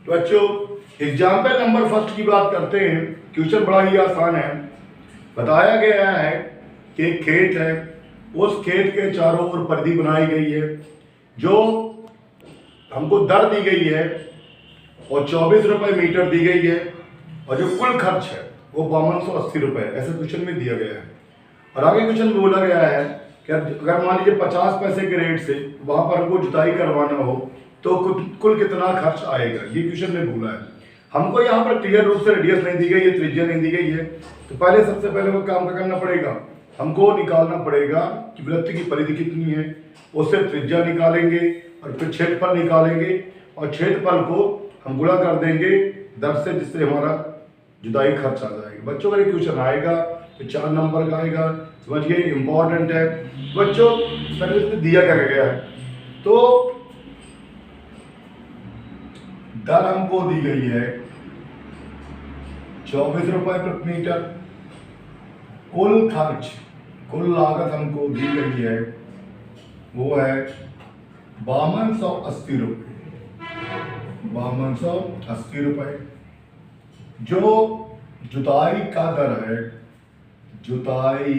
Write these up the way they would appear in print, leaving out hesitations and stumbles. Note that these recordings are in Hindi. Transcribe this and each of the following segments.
तो बच्चों एग्जाम्पल नंबर फर्स्ट की बात करते हैं। क्वेश्चन बड़ा ही आसान है। बताया गया है कि एक खेत है, उस खेत के चारों ओर परिधि बनाई गई है, जो हमको दर दी गई है और 24 रुपए मीटर दी गई है, और जो कुल खर्च है वो 5280 रुपए ऐसे क्वेश्चन में दिया गया है। और आगे क्वेश्चन में बोला गया है कि अगर मान लीजिए 50 पैसे के रेट से वहां पर हमको जुताई करवाना हो तो कुल कितना खर्च आएगा, ये क्वेश्चन में बोला है। हमको यहाँ पर क्लियर रूप से रेडियस नहीं दी गई है, त्रिज्या नहीं दी गई है। तो पहले सबसे पहले वो काम करना पड़ेगा, हमको निकालना पड़ेगा कि वृत्त की परिधि कितनी है, उससे त्रिज्या निकालेंगे और फिर क्षेत्रफल निकालेंगे, और क्षेत्रफल को हम गुणा कर देंगे दर से, जिससे हमारा जुताई खर्च आ जाएगा। बच्चों का ये क्वेश्चन आएगा तो 4 नंबर का आएगा, समझिए इंपॉर्टेंट है। बच्चों पहले इसमें दिया क्या गया है, तो दर हमको दी गई है 24 रुपए प्रति मीटर, कुल खर्च कुल लागत हमको दी गई है वो है 5280 रुपये, 5280 रुपये। जो जुताई का दर है, जुताई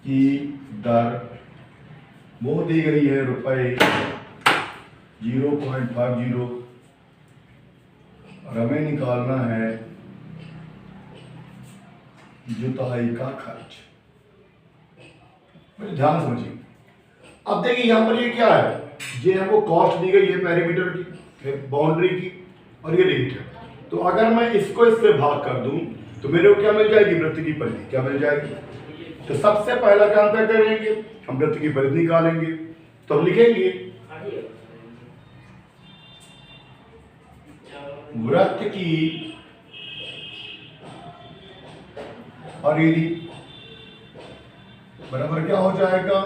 की दर वो दी गई है रुपए 0.50, और हमें निकालना है जुताई का खर्च। ध्यान समझिए। अब देखिए यहाँ पर ये क्या है, ये हमको कॉस्ट दी गई है पेरीमीटर की, बाउंड्री की, और ये रेट है। तो अगर मैं इसको इससे भाग कर दूं तो मेरे को क्या मिल जाएगी, वृत्त की परिधि क्या मिल जाएगी। तो सबसे पहला काम क्या करेंगे, हम वृत्त की परिधि निकालेंगे। तो हम लिखेंगे वृत्त की परिधि बराबर क्या हो जाएगा,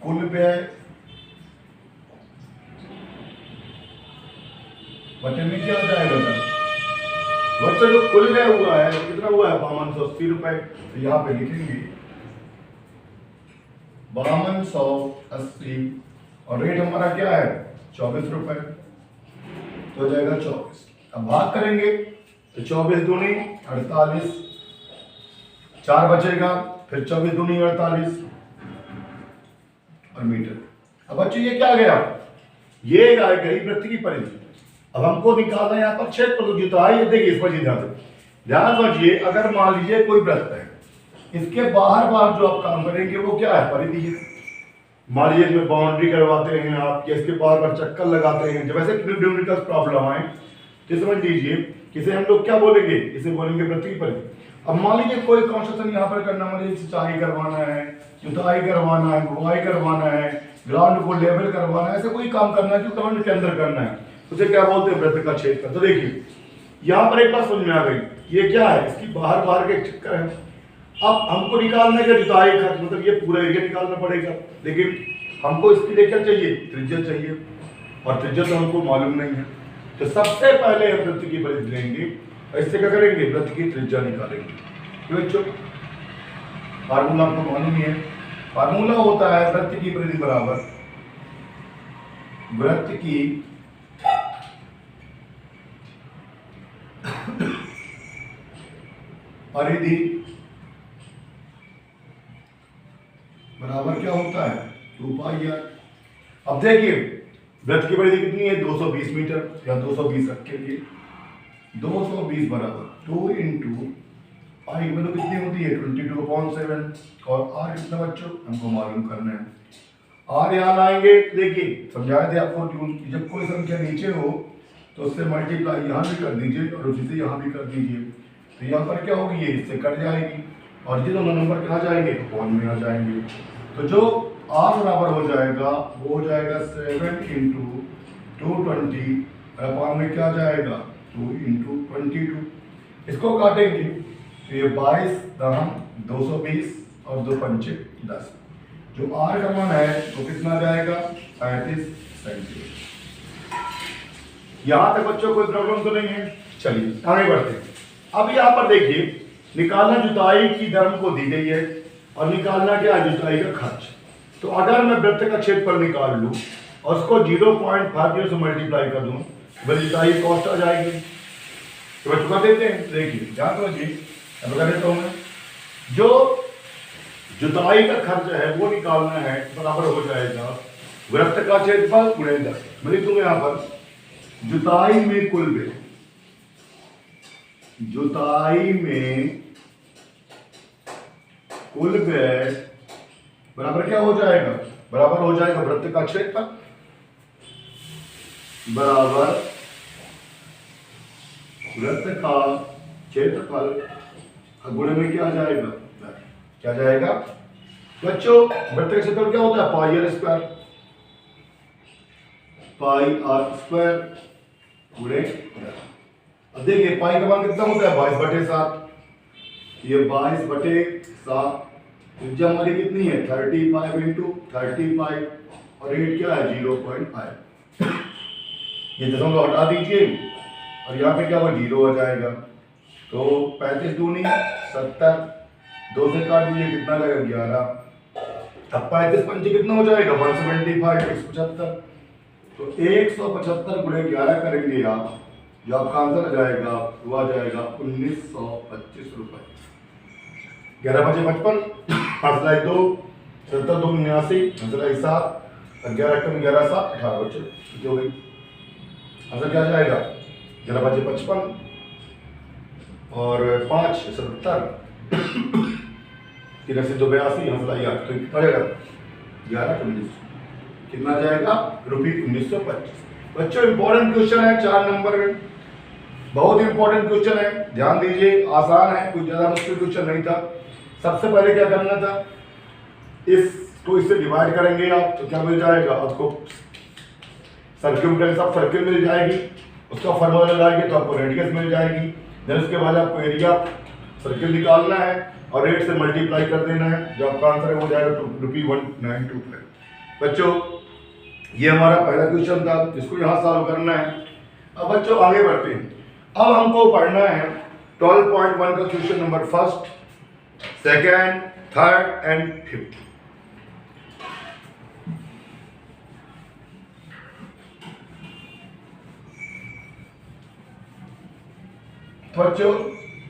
कुल व्यय बटे में क्या हो जाएगा सर, बच्चों जो कुल व्यय हुआ है कितना हुआ है 5280 रुपए। तो यहाँ पे लिखेंगे 5280, और रेट हमारा क्या है 24 रुपए, तो हो जाएगा 24। अब भाग करेंगे तो 24 दूनी 48, 4 बचेगा, फिर 24 दूनी 48 और मीटर। अब बच्चों ये क्या गया, ये आ गई वृत्त की परिधि। अब हमको निकालना है यहाँ पर क्षेत्रफल, जुताई। देखिए इस पर ध्यान समझिए। अगर मान लीजिए कोई वृत्त है, इसके बाहर बाहर जो आप काम करेंगे वो क्या है, परिधि है। मान लीजिए इसमें बाउंड्री करवाते हैं आप, या इसके बार बार चक्कर लगाते हैं, जब ऐसे न्यूमेरिकल प्रॉब्लम आए तो समझ लीजिए किसे हम लोग क्या बोलेंगे, इसे बोलेंगे वृत्त की परिधि। अब मान लीजिए कोई कंस्ट्रक्शन यहाँ पर करना, मान लीजिए सिंचाई करवाना है, जुताई करवाना है, बुआई करवाना है, ग्राउंड को लेवल करवाना है, ऐसे कोई काम करना है जो ग्राउंड के अंदर करना है, उसे क्या बोलते हैं, वृत्त का क्षेत्र। तो देखिए यहाँ पर एक बात समझ में आ गई, ये क्या है, इसकी बाहर बाहर के चक्कर है। अब हमको निकालना है जुताई खर्च, मतलब ये पूरा एरिया निकालना पड़ेगा। लेकिन हमको इसके लिए क्या चाहिए, त्रिज्या चाहिए, और त्रिज्या तो हमको मालूम नहीं है। तो सबसे पहले हम वृत्त की परिधि लेंगे, इससे क्या करेंगे, वृत्त की त्रिज्या निकालेंगे। बच्चों फार्मूला आपको मालूम ही है, फार्मूला होता है वृत्त की परिधि बराबर वृत्त की परिधि बराबर क्या होता है, 2 पाई आर। अब देखिए वृत्त की परिधि कितनी है, 220 मीटर, या 220 रख के लिए 220 बराबर 2 इंटू पाई मतलब कितनी होती है 22/7, और आर कितना बच्चों हमको मालूम करना है। आर यहाँ लाएंगे, देखिए समझाए थे आपको, जब कोई संख्या नीचे हो तो उससे मल्टीप्लाई यहाँ भी कर दीजिए और उसी से यहाँ भी कर दीजिए। तो यहाँ पर क्या होगी, ये इससे कट जाएगी, और ये दोनों नंबर कहाँ जाएंगे, कॉन में आ जाएंगे। तो जो आर बराबर हो जाएगा वो हो जाएगा 7 इंटू 220, अपॉन में क्या जाएगा 2 इंटू 22। इसको काटेंगे तो ये 22 दहम 220 और 2 पंचे 10। जो आर का मान है तो कितना जाएगा 35 सेंटीमीटर। यहाँ तक बच्चों कोई प्रॉब्लम तो नहीं है। चलिए आगे बढ़ते हैं। अब यहाँ पर देखिए निकालना जुताई की दर को दी गई है और निकालना क्या है, जुताई का खर्च। तो अगर मैं वृत्त का क्षेत्रफल निकाल लूँ और उसको 0.50 से मल्टीप्लाई कर दूँ, वह जुताई कॉस्ट आ जाएगी। तो मैं चुका देते हैं, देखिए ध्यान रखिए, अब कर देता हूँ मैं। जो जुताई का खर्च है वो निकालना है, बराबर हो जाएगा वृत्त का क्षेत्रफल गुणे 10। मैं लिख दूंगा यहाँ पर जुताई में कुल व्यय, जुताई में कुल व्यय बराबर क्या हो जाएगा, बराबर हो जाएगा वृत्त का क्षेत्रफल बराबर वृत्त का क्षेत्रफल गुणे में क्या आ जाएगा, क्या जाएगा बच्चों, वृत्त का क्षेत्रफल क्या होता है, pi r square, pi r square गुणे। अब देखिए पाई का मान कितना होता है, 22/7। ये 22/7 त्रिज्या हमारी कितनी है, 35 इंटू 35 और रेट क्या है 0.5। ये दशमलव हटा दीजिए और यहाँ पे क्या होगा 0 हो जाएगा। तो 35 दूनी 70, 2 से काट दीजिए कितना लगेगा 11। अब 35 पंचे कितना हो जाएगा 175, 175। तो 175 गुणे 11 करेंगे आप, जो आपका आंसर आ जाएगा वो आ जाएगा 1925 रुपए। 11 बजे 55, 8 2, 70 2 79, 7, 11 कम 11 7 18 बच्चे कितनी हो गई, आंसर क्या आ जाएगा 11 बजे 55 और 5 70, 3 से 2 82, हंसला 8 तो कितना जाएगा 11 19, कितना जाएगा ₹1925। बच्चों इंपॉर्टेंट क्वेश्चन है 4 नंबर में, बहुत इंपॉर्टेंट क्वेश्चन है, ध्यान दीजिए, आसान है, कुछ ज्यादा मुश्किल क्वेश्चन नहीं था। सबसे पहले क्या करना था, इसको इससे डिवाइड करेंगे आप तो क्या मिल जाएगा आपको, सर्किल सब सर्किल मिल जाएगी, उसका फॉर्मूला लगाएंगे तो आपको रेडियस मिल जाएगी। देन उसके बाद आपको एरिया सर्किल निकालना है और रेट से मल्टीप्लाई कर देना है, जो आपका आंसर है वो जाएगा ₹1925। बच्चों ये हमारा पहला क्वेश्चन था, इसको यहाँ सॉल्व करना है। अब बच्चों आगे बढ़ते हैं, अब हमको पढ़ना है 12.1 का क्वेश्चन नंबर 1, 2, 3 एंड 5। बच्चों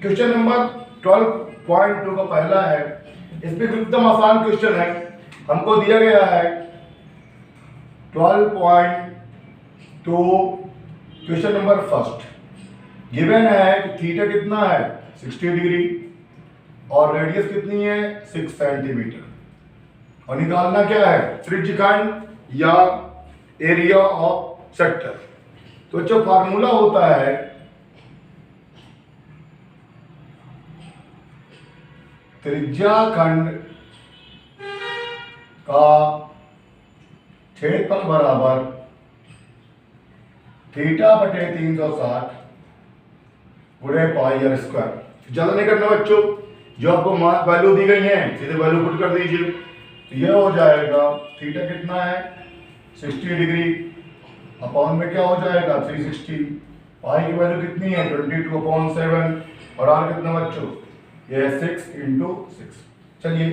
क्वेश्चन नंबर 12.2 का पहला है, इसमें एकदम आसान क्वेश्चन है, हमको दिया गया है 12.2 क्वेश्चन नंबर 1, गिवन है कि थीटा कितना है 60 डिग्री और रेडियस कितनी है 6 सेंटीमीटर और निकालना क्या है त्रिज्यखंड या एरिया ऑफ सेक्टर। तो जो फार्मूला होता है त्रिज्याखंड का क्षेत्रफल बराबर θ/360 गुणे पाई आर स्क्वायर। ज्यादा नहीं करना बच्चों, जो आपको वैल्यू दी गई है सीधे वैल्यू पुट कर दीजिए। तो यह हो जाएगा थीटा कितना है 60 डिग्री अपॉन में क्या हो जाएगा 360, पाई की वैल्यू कितनी है 22/7 और आर कितना बच्चों ये 6 × 6। चलिए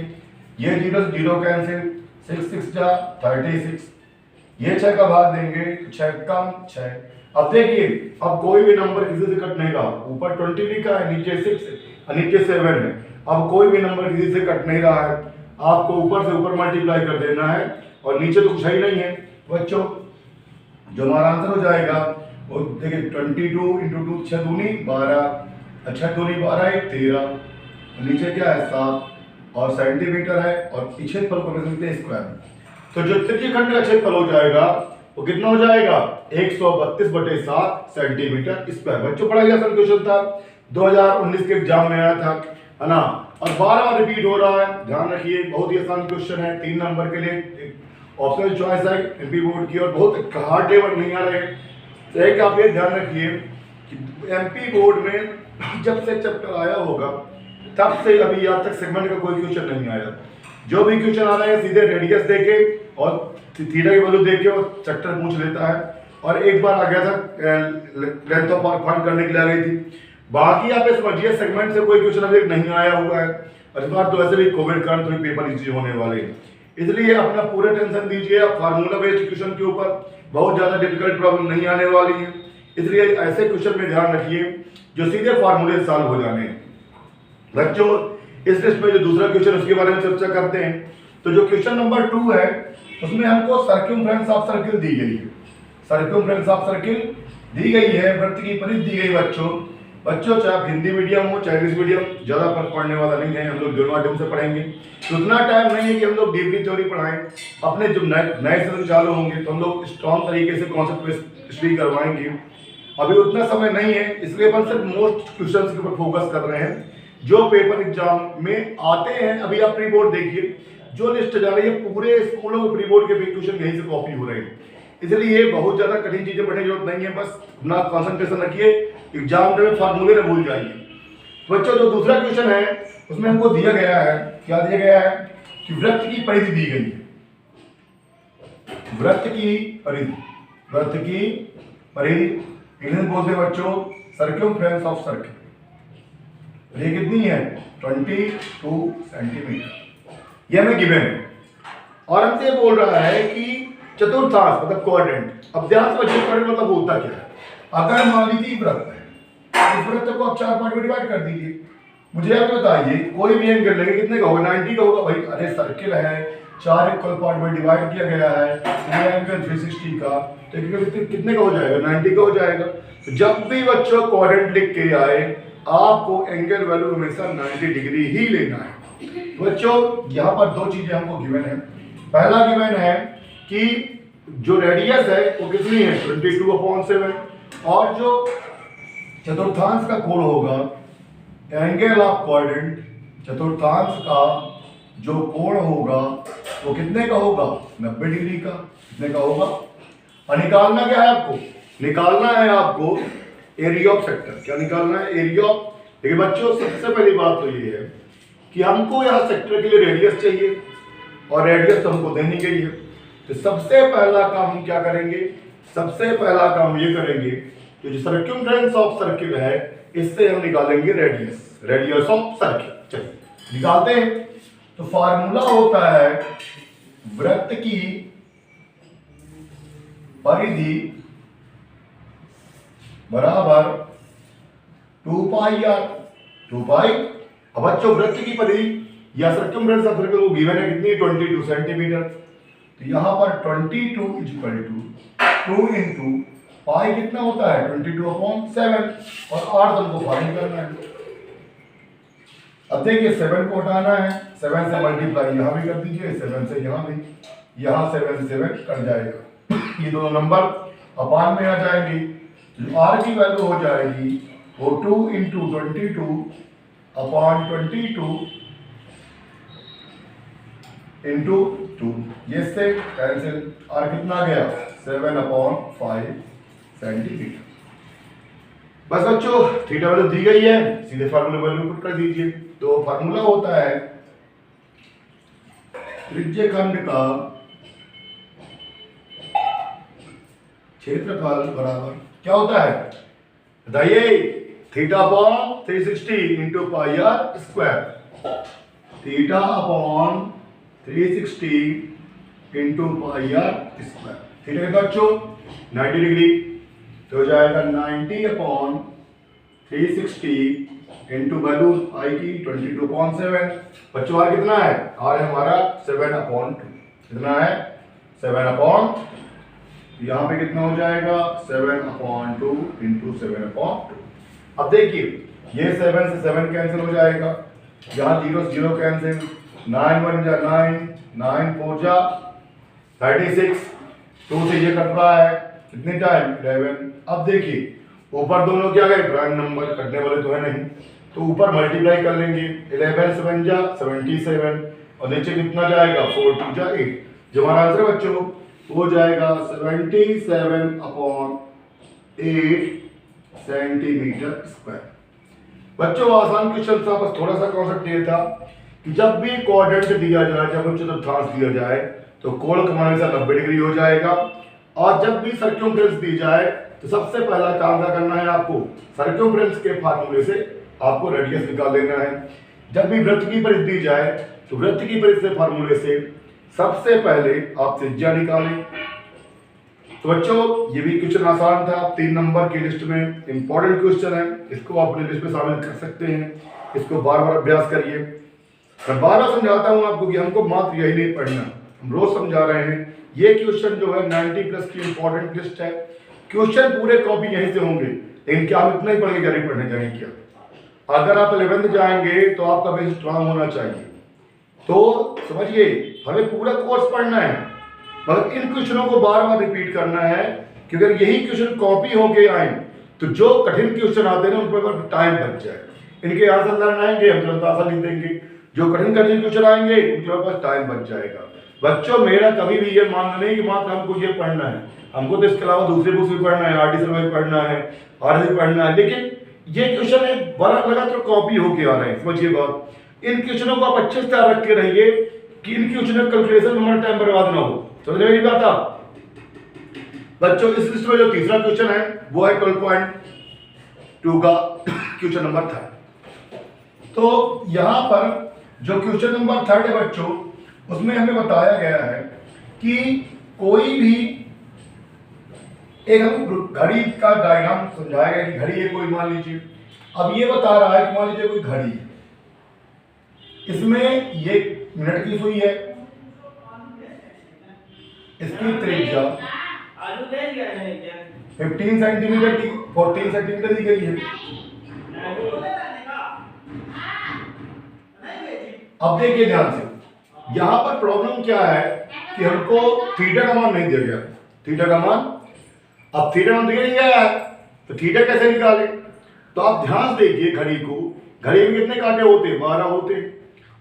ये 0 से 0 कैंसिल, 6 6 जा 36, ये 6 का भाग देंगे 6 कम 6। अब देखिए अब कोई भी नंबर किसी से कट नहीं रहा, ऊपर 20 लिखा है नीचे 6 और नीचे 7 है, अब कोई भी नंबर किसी से कट नहीं रहा है, आपको ऊपर से ऊपर मल्टीप्लाई कर देना है और नीचे तो कुछ ही नहीं है बच्चों। जो हमारा आंसर हो जाएगा वो देखिए 22 × 2 6 दूनी 12, 6 दूनी 12 13, नीचे क्या है 7 और सेंटीमीटर है और क्षेत्रफल को कहते हैं स्क्वायर। तो जो त्रिज्यखंड का क्षेत्रफल हो जाएगा वो कितना हो जाएगा 132/7 सेंटीमीटर स्क्वायर। बच्चों बड़ा ही आसान क्वेश्चन था, 2019 के एग्जाम में आया था, है ना, और बार-बार रिपीट हो रहा है, ध्यान रखिए। बहुत ही आसान क्वेश्चन है, 3 नंबर के लिए ऑप्शनल चॉइस है एमपी बोर्ड की और बहुत हार्ड लेवल नहीं आ रहे। एक आप ये ध्यान रखिए कि एमपी बोर्ड में जब से चैप्टर आया होगा तब से अभी आज तक सेगमेंट का कोई क्वेश्चन नहीं आया। जो भी क्वेश्चन आ रहा है सीधे रेडियस देके और थीटा की वैल्यू देके वो चैप्टर पूछ लेता है। और एक बार आ गया था लेंथ ऑफ आर्क फाइंड करने के लिए आ गई थी, बाकी आप ये समझिए सेगमेंट से कोई क्वेश्चन अभी नहीं आया हुआ है, और इस बार तो ऐसे भी कोविड के कारण थोड़ी पेपर इजी होने वाले हैं, इसलिए अपना पूरा टेंशन दीजिए। आप फार्मूला बेस्ड क्वेश्चन के ऊपर बहुत ज्यादा डिफिकल्ट प्रॉब्लम नहीं आने वाली है, इसलिए ऐसे क्वेश्चन में ध्यान रखिए जो सीधे फार्मूले सॉल्व हो जाने हैं। बच्चों इस टेस्ट में जो दूसरा क्वेश्चन उसके बारे में चर्चा करते हैं। तो जो क्वेश्चन नंबर 2 है उसमें हमको सर्कमफ्रेंस ऑफ सर्किल दी गई है, सर्कमफ्रेंस ऑफ सर्किल दी गई है, वृत्त की परिधि दी गई। बच्चों चाहे आप हिंदी मीडियम हो चाहे इंग्लिश मीडियम, ज्यादा फर्क पड़ने वाला नहीं है, हम लोग दोनों माध्यम से पढ़ेंगे, तो उतना टाइम नहीं है कि हम लोग डीपली थ्योरी पढ़ाएं। अपने जब नए सेशन चालू होंगे तो हम लोग स्ट्रॉन्ग तरीके से कॉन्सेप्ट पे स्टडी करवाएंगे, अभी उतना समय नहीं है, इसलिए अपन सिर्फ मोस्ट क्वेश्चंस के ऊपर फोकस कर रहे हैं जो पेपर एग्जाम में आते हैं। अभी आप प्री बोर्ड देखिए, जो लिस्ट जा रही है पूरे स्कूलों में प्री बोर्ड के भी क्वेश्चन यहीं से कॉपी हो रहे हैं, इसलिए बहुत ज्यादा कठिन चीजें पढ़ने की जरूरत नहीं है, बस अपना कंसंट्रेशन रखिए, एग्जाम में फार्मूले न भूल जाइए। तो बच्चों जो दूसरा क्वेश्चन है उसमें हमको दिया गया है, क्या दिया गया है कि वृत्त की परिधि दी गई है, वृत्त की परिधि, वृत्त की परिधि इंग्लिश बोलते हैं बच्चों सर्कमफ्रेंस ऑफ सर्किल, ये कितनी है 22 सेंटीमीटर, ये हमें गिवन है, और हमसे बोल रहा है कि चतुर्थांश मतलब क्वाड्रेंट। अब ध्यान से बच्चों क्वाड्रेंट मतलब होता क्या है, अगर मान लीजिए वृत्त है, इस वृत्त को आप 4 पार्ट में डिवाइड कर दीजिए, मुझे आप बताइए कोई भी एंगल लेंगे कितने का होगा, 90 का होगा भाई, अरे सर्किल है 4 इक्वल पार्ट में डिवाइड किया गया है, ये एंगल 360 का, तो कितने का हो जाएगा 90 का हो जाएगा। तो जब भी बच्चों क्वाड्रेंट लिख के आए आपको एंगल वैल्यू हमेशा 90 डिग्री ही लेना है। तो बच्चों यहाँ पर दो चीजें हमको गिवन है, पहला गिवन है कि जो रेडियस है वो कितनी है 22/7, और जो चतुर्थांश का कोण होगा एंगल ऑफ क्वाड्रेंट, चतुर्थांश का जो कोण होगा वो कितने का होगा 90 डिग्री का, कितने का होगा। और निकालना क्या है आपको, निकालना है आपको एरिया ऑफ सेक्टर, क्या निकालना है एरिया ऑफ। देखिए बच्चों सबसे पहली बात तो ये है कि हमको यहाँ सेक्टर के लिए रेडियस चाहिए, और रेडियस तो हमको देनी गई है, तो सबसे पहला काम हम क्या करेंगे, सबसे पहला काम ये करेंगे कि जो सर्कमफ्रेंस ऑफ सर्किल है इससे हम निकालेंगे रेडियस, रेडियस ऑफ सर्किल। चलिए निकालते हैं। तो फार्मूला होता है वृत्त की परिधि बराबर 2 पाई आर, 2 पाई। अब बच्चों वृत्त की परिधि या सर्कमफ्रेंस ऑफ सर्किल को गिवन है कितनी 22 सेंटीमीटर, तो यहां पर 22 इक्वल टू 2 इंटू पाई कितना होता है 22/7, और 8 हमको फाइंड करना है। अब देखिए 7 को हटाना है, 7 से मल्टीप्लाई यहाँ भी कर दीजिए, 7 से यहाँ भी, यहाँ 7 से 7 कट जाएगा, ये दोनों नंबर अपान में आ जाएंगे, तो आर की वैल्यू हो जाएगी वो 2 इंटू 22/22 इंटू 2, ये से कैंसिल, आर कितना गया 7/5 सेंटीमीटर। बस बच्चों थीटा वैल्यू दी गई है, सीधे फार्मूला वैल्यू पुट कर दीजिए। तो फार्मूला होता है त्रिज्य खंड का क्षेत्रफल बराबर क्या होता है बताइए, theta upon 360 into pi r square, theta upon 360 into pi r square, theta कितना बच्चों 90 डिग्री, तो हो जाएगा 90/360 इंटू वैल्यू आई की 22/7। बच्चों आर कितना है, आर है हमारा 7/2, कितना है 7/2, यहाँ पे कितना हो जाएगा 7/2 इंटू 7/2। अब देखिए ये 7 से 7 कैंसिल हो जाएगा, यहाँ 0 से 0 कैंसिल, 9 1 जा 9, 9 4 जा 36, 2 से ये कट रहा है कितने टाइम 11। अब देखिए ऊपर दोनों क्या गए प्राइम नंबर, कटने वाले तो है नहीं, तो ऊपर मल्टीप्लाई कर लेंगे, 11 7 जा 77, और नीचे कितना जाएगा 4 2 जा 8, जो हमारा आंसर बच्चों हो जाएगा 77/8 सेंटीमीटर स्क्वायर। बच्चों आसान क्वेश्चन था, बस थोड़ा सा कॉन्सेप्ट ये था कि जब भी क्वाड्रेंट दिया जाए, जब चतुर्थांश दिया जाए तो कोण का मान हमेशा 90 डिग्री हो जाएगा, और जब भी सर्कमफ्रेंस दी जाए तो सबसे पहला काम क्या करना है आपको, सर्कमफ्रेंस के फार्मूले से आपको रेडियस निकाल लेना है। जब भी वृत्त की परिधि दी जाए तो वृत्त की परिधि से फार्मूले से सबसे पहले आप त्रिज्या निकालें। तो बच्चों ये भी क्वेश्चन आसान था, 3 नंबर की लिस्ट में इंपॉर्टेंट क्वेश्चन है, इसको आप अपनी लिस्ट में शामिल कर सकते हैं। इसको बार बार अभ्यास करिए। मैं बार बार समझाता हूँ आपको कि हमको मात्र यही नहीं पढ़ना, हम रोज समझा रहे हैं। ये क्वेश्चन जो है 90+ की इंपॉर्टेंट लिस्ट है। क्वेश्चन पूरे कॉपी यहीं से होंगे, लेकिन क्या हम इतना ही पढ़ के जारी पढ़ने जाएंगे क्या? अगर आप 11th जाएंगे तो आपका बेस स्ट्रांग होना चाहिए। तो समझिए हमें पूरा कोर्स पढ़ना है, मगर इन क्वेश्चनों को बार बार रिपीट करना है कि अगर यही क्वेश्चन कॉपी होके आए तो जो कठिन क्वेश्चन आते हैं ना उन पर टाइम बच जाए। इनके आंसर लर्न आएंगे, हम तुरंत आंसर लिख देंगे। जो कठिन कठिन क्वेश्चन आएंगे उनके पास टाइम बच जाएगा। बच्चों मेरा कभी भी ये मानना नहीं कि मात्र हमको ये पढ़ना है, हमको तो इसके अलावा दूसरे बुक्स भी पढ़ना है, आरटी सर्वे पढ़ना है, आरटी पढ़ना है। लेकिन ये क्वेश्चन एक बड़ा लगातार कॉपी होके आ रहे हैं, समझिए बात। इन क्वेश्चनों को आप अच्छे से तैयार रख के रहिए कि इन क्वेश्चनों कैलकुलेशन में हमारा टाइम बर्बाद ना हो। समझ मेरी बात आप बच्चों? इस लिस्ट में जो तीसरा क्वेश्चन है वो है 12.2 का क्वेश्चन नंबर 3। तो यहां पर जो क्वेश्चन नंबर 3 है बच्चों, उसमें हमें बताया गया है कि कोई भी एक हम घड़ी का डायग्राम समझाया गया कि घड़ी है कोई, मान लीजिए। अब ये बता रहा है कि मान लीजिए कोई घड़ी है, इसमें ये मिनट की सुई है, इसकी त्रिज्या 15 सेंटीमीटर की 14 सेंटीमीटर दी गई है। अब देखिए ध्यान से, यहां पर प्रॉब्लम क्या है कि हमको थीटा का मान नहीं दिया गया। थीटा का मान, अब थीटा मान दिया नहीं गया है तो थीटा कैसे निकाले? तो आप ध्यान देखिए घड़ी को, घड़ी में कितने कांटे होते हैं? 12 होते हैं।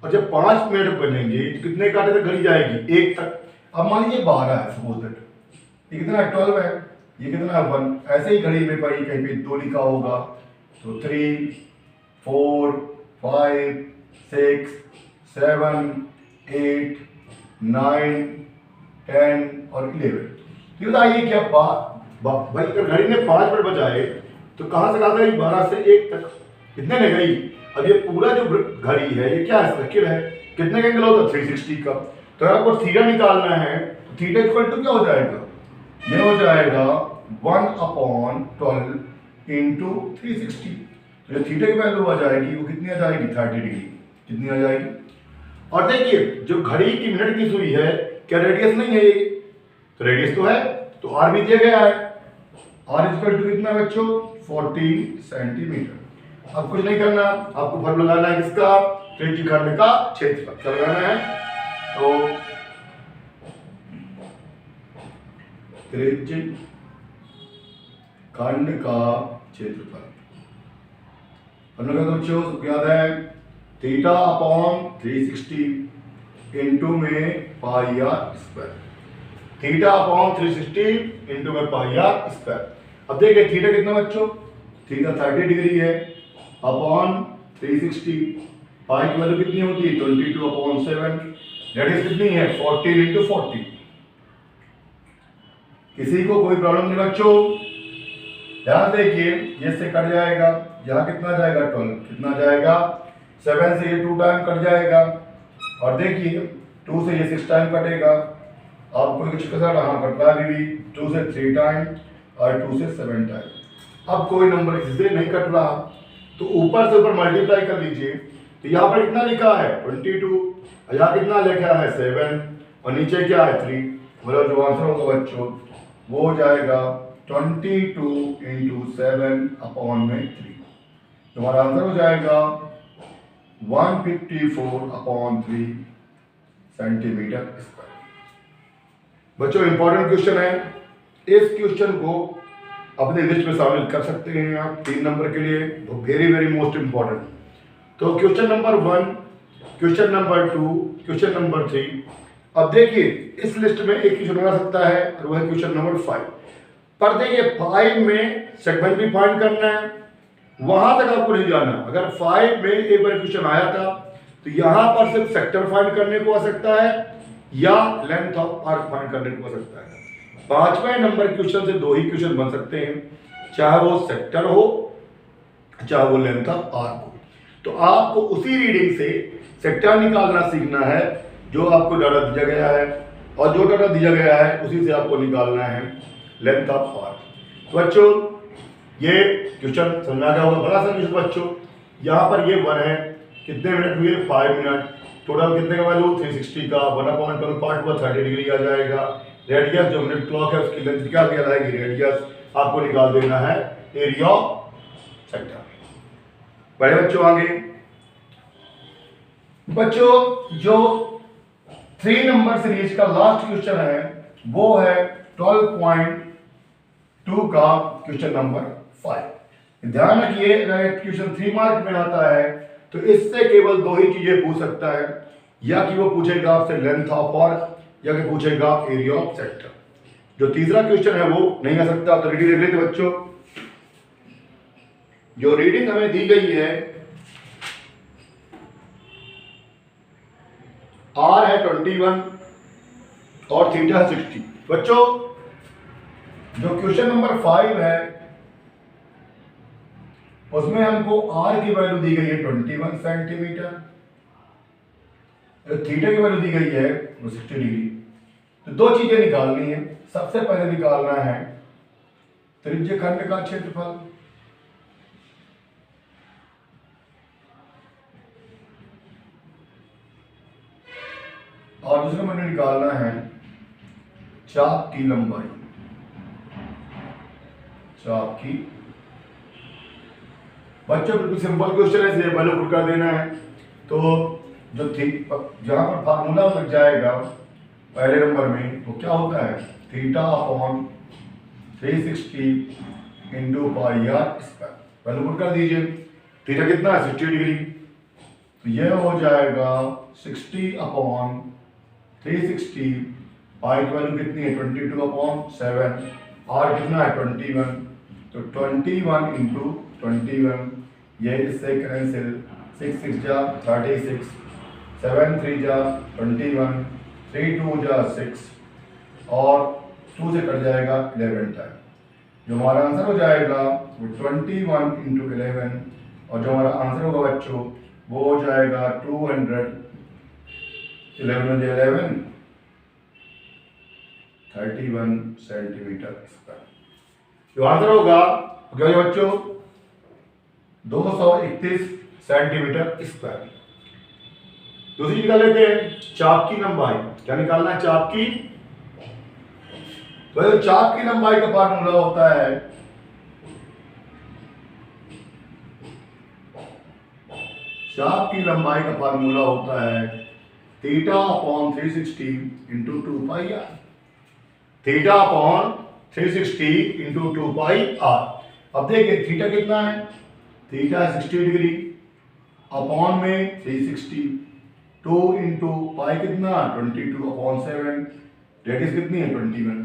और जब 5 मिनट बनेंगे तो कितने कांटे तक घड़ी जाएगी? 1 तक। अब मान लीजिए 12 है, सपोज दैट ये कितना है? 12 है, ये कितना है? 1। ऐसे ही घड़ी में पर कहीं पे 2 लिखा होगा तो 3 4 5 6 7 8 9 10 और 11। तो बताइए क्या भाई अगर घड़ी ने 5 मिनट बजाए तो कहां से कहां तक? 12 से 1 तक। कितने ने गई? अब ये पूरा जो घड़ी है ये क्या है? सर्किल है। कितने का एंगल होता है? 360 का। तो आपको थीटा निकालना है तो थीटा इक्वल टू क्या हो जाएगा? ये हो जाएगा 1/12 इंटू 360। तो जो थीटा की वैल्यू आ जाएगी वो कितनी आ जाएगी? 30 डिग्री। कितनी आ जाएगी? और देखिए जो घड़ी की मिनट की सुई है, क्या रेडियस नहीं है ये? तो रेडियस तो है, तो आर भी दिया गया है। आर इक्वल टू कितना बच्चों? 14 सेंटीमीटर। अब कुछ नहीं करना, आपको फॉर्मूला लगाना है किसका? त्रिज्यखंड का क्षेत्रफल क्या लगाना है? तो त्रिज्यखंड का क्षेत्रफल बच्चों सबको याद है, थीटा अपॉन 360 इंटू में pi r square. Theta upon 360 into में पाई आर स्क्वायर। अब देखिए थीटा कितना बच्चों? थीटा 30 डिग्री है अपॉन 360। पाई की वैल्यू कितनी होती है? 22/7। रेडियस कितनी है? 14 इंटू 40। किसी को कोई प्रॉब्लम नहीं बच्चों? ध्यान देखिए, ये से कट जाएगा, यहाँ कितना जाएगा? 12। कितना जाएगा? 7 से ये 2 टाइम कट जाएगा। और देखिए 2 से ये 6 टाइम कटेगा। आपको कुछ कैसा रहा? कट रहा है 2 से 3 टाइम और 2 से 7 टाइम। अब कोई नंबर किसी से नहीं कट रहा तो ऊपर से ऊपर मल्टीप्लाई कर लीजिए। तो यहाँ पर कितना लिखा है? 22। यहाँ कितना लिखा है? 7 और नीचे क्या है? 3। मतलब जो आंसर होगा बच्चों वो हो जाएगा 22 इंटू 7/3। तुम्हारा आंसर हो जाएगा 154/3 सेंटीमीटर स्क्वायर। बच्चों इंपॉर्टेंट क्वेश्चन है, इस क्वेश्चन को अपने लिस्ट में शामिल कर सकते हैं आप 3 नंबर के लिए। Very very most important. तो question number 1, question number 2, question number 3। अब देखिए इस लिस्ट में एक क्वेश्चन बना सकता है और वह है क्वेश्चन नंबर 5। पर देखिए 5 में सेगमेंट भी फाइंड करना है, वहां तक आपको नहीं जाना। अगर 5 में एक बार क्वेश्चन आया था तो यहां पर सिर्फ सेक्टर फाइंड करने को आ सकता है या लेंथ ऑफ आर्क फाइंड करने को आ सकता है। 5वें नंबर क्वेश्चन से 2 ही क्वेश्चन बन सकते हैं, चाहे वो सेक्टर हो चाहे वो लेंथ ऑफ आर्क हो। तो आपको उसी रीडिंग से सेक्टर निकालना सीखना है जो आपको डाटा दिया गया है, और जो डाटा दिया गया है उसी से आपको निकालना है लेंथ ऑफ आर्क। तो बच्चों ये क्वेश्चन समझ आ गया होगा, बड़ा सा क्वेश्चन बच्चों। यहाँ पर ये 1 है, कितने मिनट हुए 5 मिनट, टोटल कितने का वैल्यू 360 का 1/12 पार्ट हुआ 30 डिग्री आ जाएगा। रेडियस जो मिनट क्लॉक है उसकी लेंथ क्या कहलाएगी, रेडियस आपको निकाल देना है एरिया ऑफ सेक्टर। बड़े बच्चों आगे बच्चों जो 3 नंबर सीरीज का लास्ट क्वेश्चन है वो है 12.2 का क्वेश्चन नंबर 5। ध्यान रखिए अगर क्वेश्चन 3 मार्क में आता है तो इससे केवल 2 ही चीजें पूछ सकता है, या कि वो पूछेगा आपसे लेंथ ऑफ आर्क या कि पूछेगा एरिया ऑफ सेक्टर। जो तीसरा क्वेश्चन है वो नहीं आ सकता। तो रीडिंग देख लेते बच्चों, जो रीडिंग हमें दी गई है आर है 21 और थीटा है 60। बच्चों जो क्वेश्चन नंबर 5 है उसमें हमको आर की वैल्यू दी गई है 21 सेंटीमीटर, थीटा की वैल्यू दी गई है 60 डिग्री। तो 2 चीजें निकालनी है। सबसे पहले निकालना है त्रिज्य खंड का क्षेत्रफल, और दूसरा मैंने निकालना है चाप की लंबाई, चाप की। बच्चों बिल्कुल सिंपल क्वेश्चन है, इसे वैल्यू पुट कर देना है। तो जो जहां पर फार्मूला लग जाएगा पहले नंबर में वो क्या होता है, theta upon 360 into pi r square. Value put कर दीजिए। थीटा कितना है 60 डिग्री, तो यह हो जाएगा 60 अपॉन 360, पाई की वैल्यू कितनी है 22/7, आर कितना है 21, तो 21 इंटू 21, ये इससे कैंसिल, 6 6 जा 36, 7 3 जा 21, 3 2 जा 6 और 2 से कट जाएगा 11 टाइम। जो हमारा आंसर हो जाएगा वो 21 इंटू 11, और जो हमारा आंसर होगा बच्चों वो हो जाएगा 200, 11 31 सेंटीमीटर स्क्वायर। जो आंसर होगा क्या होगा बच्चों 231 सेंटीमीटर स्क्वायर। दूसरी निकाल लेते हैं चाप की लंबाई। क्या निकालना है, चाप की। तो चाप की लंबाई का फार्मूला होता है चाप की लंबाई का फार्मूला होता है theta upon 360 into 2 pi r. Theta upon 360 into 2 pi r. अब देखिए थीटा कितना है, थीटा है 60 डिग्री, अपॉन में 360, 2 इंटू पाई कितना 22/7, रेडियस कितनी है 21।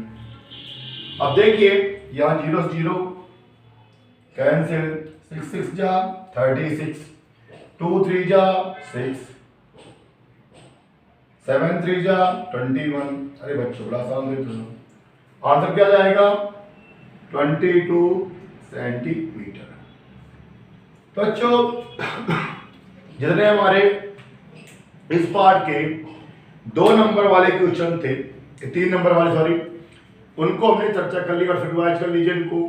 अब देखिए यहाँ 0 0 कैंसिल, 6 6 जा 36, 2 3 जा 6, 7 3 जा 21। अरे बच्चों बड़ा आसान है। तो आंसर क्या जाएगा 22 सेंटीमीटर। बच्चों जितने हमारे इस पार्ट के 2 नंबर वाले क्वेश्चन थे, 3 नंबर वाले सॉरी, उनको हमने चर्चा कर ली और फिर रिवाइज कर लीजिए इनको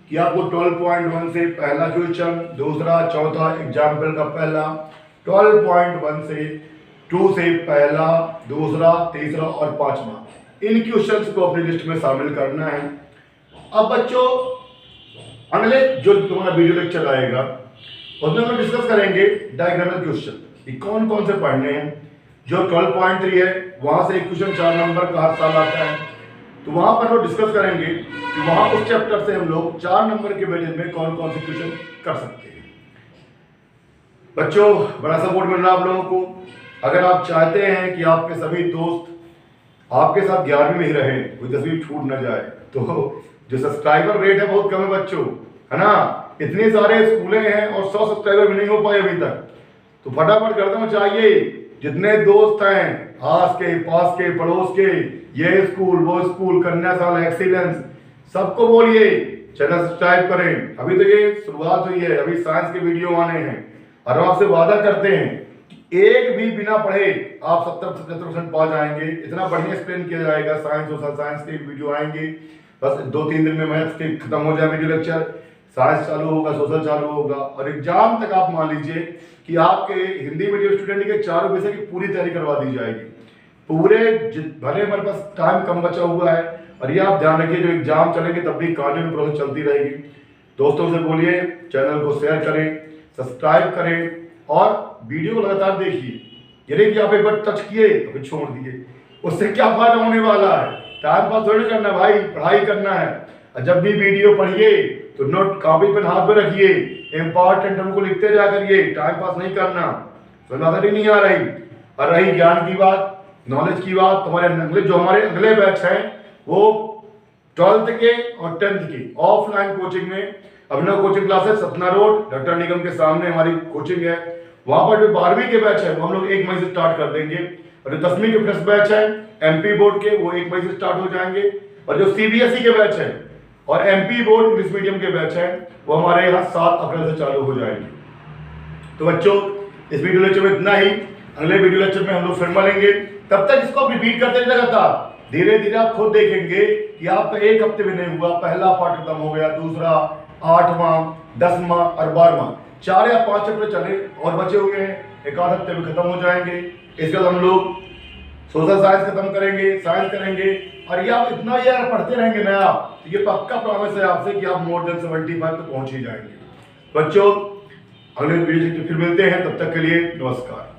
कि आपको 12.1 से पहला क्वेश्चन, दूसरा, चौथा एग्जाम्पल का पहला, 12.1 से 2 से पहला, दूसरा, तीसरा और 5वां, इन क्वेश्चंस को अपनी लिस्ट में शामिल करना है। अब बच्चों अगले जो तुम्हारा वीडियो लेक्चर आएगा उसमें हम डिस्कस करेंगे डायग्रामल क्वेश्चन, कौन कौन से पढ़ने हैं। जो 12.3 है वहां से एक क्वेश्चन 4 नंबर का हर साल आता है, तो वहां पर हम डिस्कस करेंगे कि वहां उस चैप्टर से हम लोग 4 नंबर के वेटेज में कौन कौन से क्वेश्चन कर सकते हैं। बच्चों बड़ा सपोर्ट मिल रहा है आप लोगों को। अगर आप चाहते हैं कि आपके सभी दोस्त आपके साथ 11वीं में ही रहे, कोई 10वीं छूट ना जाए, तो जो सब्सक्राइबर रेट है बहुत कम है बच्चों, है ना। इतने सारे स्कूलें हैं और 100 सब्सक्राइबर भी नहीं हो पाए अभी तक। तो फटाफट कर देना चाहिए जितने दोस्त हैं आस के पास के पड़ोस के, ये स्कूल वो स्कूल, कन्या साल एक्सीलेंस, सबको बोलिए चैनल सब्सक्राइब करें। अभी तो ये शुरुआत हुई है, अभी साइंस के वीडियो आने हैं और हम आपसे वादा करते हैं कि एक भी बिना पढ़े आप 70-75% पा जाएंगे। इतना बढ़िया एक्सप्लेन किया जाएगा, साइंस सोशल साइंस के वीडियो आएंगे। बस 2-3 दिन में मैथ्स के खत्म हो जाए वीडियो लेक्चर, साइंस चालू होगा, सोशल चालू होगा और एग्जाम तक आप मान लीजिए कि आपके हिंदी मीडियम स्टूडेंट के 4 विषय की पूरी तैयारी करवा दी जाएगी। पूरे भले हमारे पास टाइम कम बचा हुआ है और ये आप ध्यान रखिए, जो एग्जाम चलेंगे तब भी कंटिन्यू प्रोसेस चलती रहेगी। दोस्तों से बोलिए चैनल को शेयर करें, सब्सक्राइब करें और वीडियो को लगातार देखिए। ये नहीं कि आप एक बार टच किए तो फिर छोड़ दिए, उससे क्या फायदा होने वाला है? टाइम पास थोड़ी करना भाई, पढ़ाई करना है। और जब भी वीडियो पढ़िए तो नोट कॉपी पेन हाथ में रखिए, इंपॉर्टेंट हमको लिखते जा करिए, टाइम पास नहीं करना। समझ नहीं आ रही? और रही ज्ञान की बात, नॉलेज की बात, तुम्हारे जो हमारे अगले बैच हैं वो 12th के और 10th के ऑफलाइन कोचिंग में Abhinav coaching classes Satna road doctor Nigam के सामने हमारी कोचिंग है। वहां पर जो 12वीं के बैच है वो हम लोग 1 मई से स्टार्ट कर देंगे और जो 10वीं के फ्रेश बैच है एमपी बोर्ड के वो 1 मई से स्टार्ट हो जाएंगे और जो सीबीएसई के बैच है और एमपी बोर्ड इंग्लिश मीडियम के बैच है वो हमारे यहाँ 7 अप्रैल से चालू हो जाएंगे। तो बच्चों इस वीडियो लेक्चर में इतना ही, अगले वीडियो लेक्चर में हम लोग फिर मिलेंगे। तब तक इसको रिपीट करते रहिए लगातार, धीरे धीरे आप खुद देखेंगे कि आपका 1 हफ्ते में नहीं हुआ, पहला पार्ट खत्म हो गया, दूसरा 8वां 10वां और 12वां 4 या 5 चैप्टर चले और बचे हुए हैं, 1 आध हफ्ते में खत्म हो जाएंगे। इसके बाद हम लोग सोशल साइंस खत्म करेंगे, साइंस करेंगे और ये आप इतना यार पढ़ते रहेंगे ना आप, तो ये पक्का प्रॉमिस है आपसे कि आप मोर देन 75 तक पहुंच ही जाएंगे। बच्चों अगले वीडियो फिर मिलते हैं, तब तक के लिए नमस्कार।